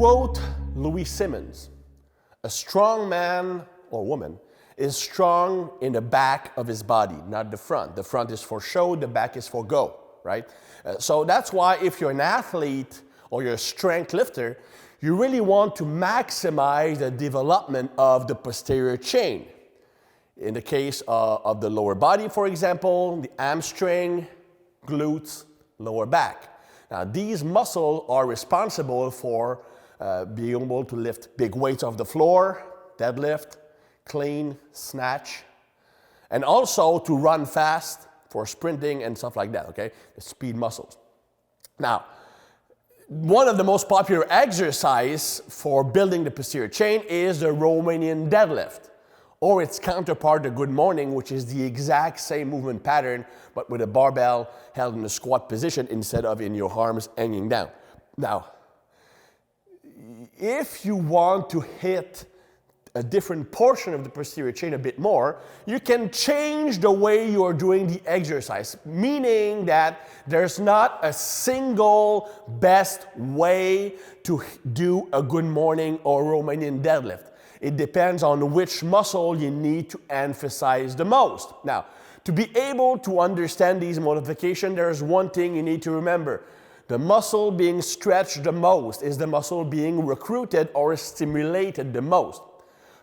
quote Louis Simmons, "A strong man or woman is strong in the back of his body, not the front. The front is for show, the back is for go," right? So that's why if you're an athlete or you're a strength lifter, you really want to maximize the development of the posterior chain. In the case of the lower body, for example, the hamstring, glutes, lower back. Now, these muscles are responsible for being able to lift big weights off the floor, deadlift, clean, snatch, and also to run fast for sprinting and stuff like that, okay? The speed muscles. Now, one of the most popular exercises for building the posterior chain is the Romanian deadlift, or its counterpart, the Goodmorning, which is the exact same movement pattern, but with a barbell held in a squat position instead of in your arms hanging down. Now, if you want to hit a different portion of the posterior chain a bit more, you can change the way you are doing the exercise, meaning that there's not a single best way to do a Goodmorning or Romanian deadlift. It depends on which muscle you need to emphasize the most. Now, to be able to understand these modifications, there's one thing you need to remember. The muscle being stretched the most is the muscle being recruited or stimulated the most.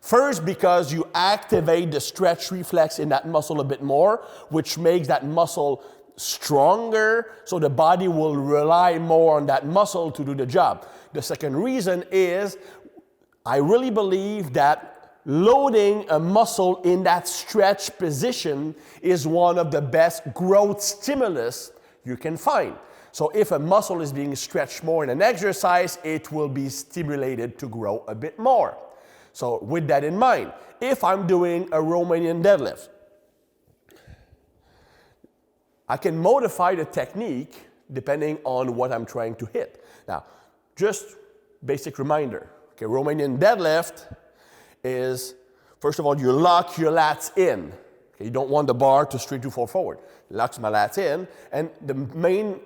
First, because you activate the stretch reflex in that muscle a bit more, which makes that muscle stronger, so the body will rely more on that muscle to do the job. The second reason is, I really believe that loading a muscle in that stretch position is one of the best growth stimulus you can find. So if a muscle is being stretched more in an exercise, it will be stimulated to grow a bit more. So with that in mind, if I'm doing a Romanian deadlift, I can modify the technique depending on what I'm trying to hit. Now, just basic reminder. Okay, Romanian deadlift is, first of all, you lock your lats in. Okay, you don't want the bar to straight to fall forward. Locks my lats in, and the main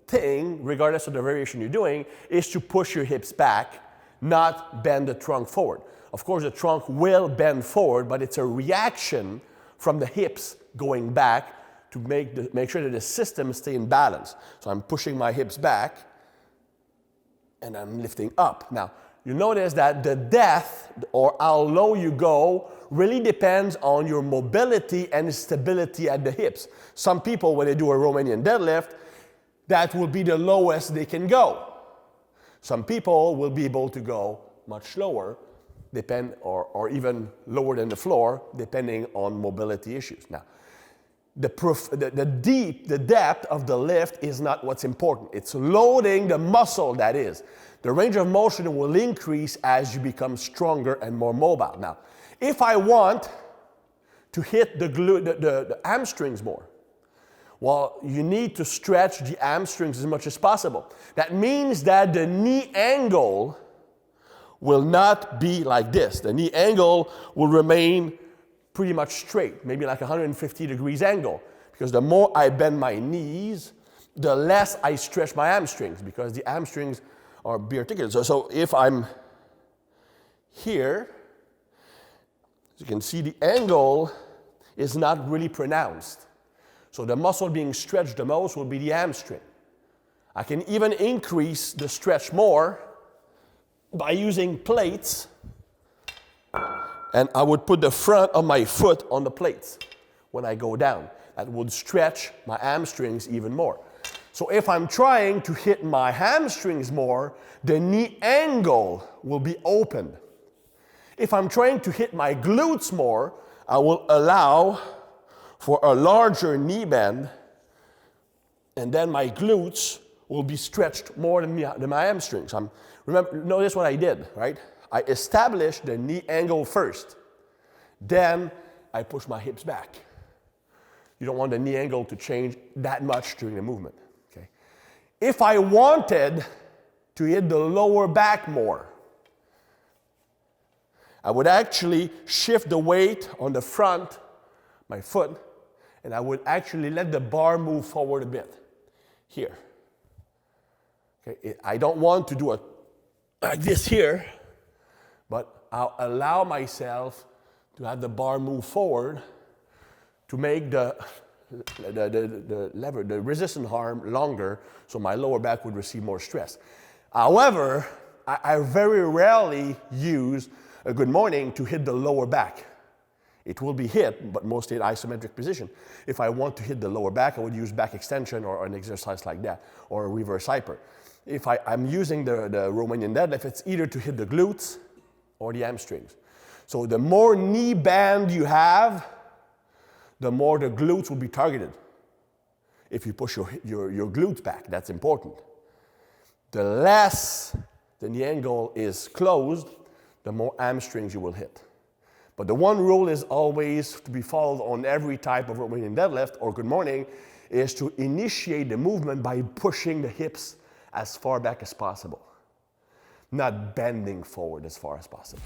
thing, regardless of the variation you're doing, is to push your hips back, not bend the trunk forward. Of course, the trunk will bend forward, but it's a reaction from the hips going back to make sure that the system stays in balance. So I'm pushing my hips back, and I'm lifting up. Now, you notice that the depth, or how low you go, really depends on your mobility and stability at the hips. Some people, when they do a Romanian deadlift, that will be the lowest they can go. Some people will be able to go much lower, or even lower than the floor, depending on mobility issues. Now, the depth of the lift is not what's important. It's loading the muscle, that is. The range of motion will increase as you become stronger and more mobile. Now, if I want to hit the hamstrings more, well, you need to stretch the hamstrings as much as possible. That means that the knee angle will not be like this. The knee angle will remain pretty much straight, maybe like 150 degrees angle, because the more I bend my knees, the less I stretch my hamstrings, because the hamstrings are biarticulated. So if I'm here, as you can see, the angle is not really pronounced. So the muscle being stretched the most will be the hamstring. I can even increase the stretch more by using plates, and I would put the front of my foot on the plates when I go down. That would stretch my hamstrings even more. So if I'm trying to hit my hamstrings more, the knee angle will be opened. If I'm trying to hit my glutes more, I will allow for a larger knee bend, and then my glutes will be stretched more than my hamstrings. Notice what I did, right? I established the knee angle first. Then I push my hips back. You don't want the knee angle to change that much during the movement. Okay? If I wanted to hit the lower back more, I would actually shift the weight on the front, my foot, and I would actually let the bar move forward a bit. Here. Okay? I don't want to do a like this here, but I'll allow myself to have the bar move forward to make the lever, the resistant arm longer, so my lower back would receive more stress. However, I very rarely use a good morning to hit the lower back. It will be hit, but mostly in isometric position. If I want to hit the lower back, I would use back extension or an exercise like that, or a reverse hyper. If I'm using the Romanian deadlift, it's either to hit the glutes or the hamstrings. So the more knee band you have, the more the glutes will be targeted. If you push your glutes back, that's important. The less the knee angle is closed, the more hamstrings you will hit. But the one rule is always to be followed on every type of Romanian deadlift or good morning is to initiate the movement by pushing the hips as far back as possible, not bending forward as far as possible.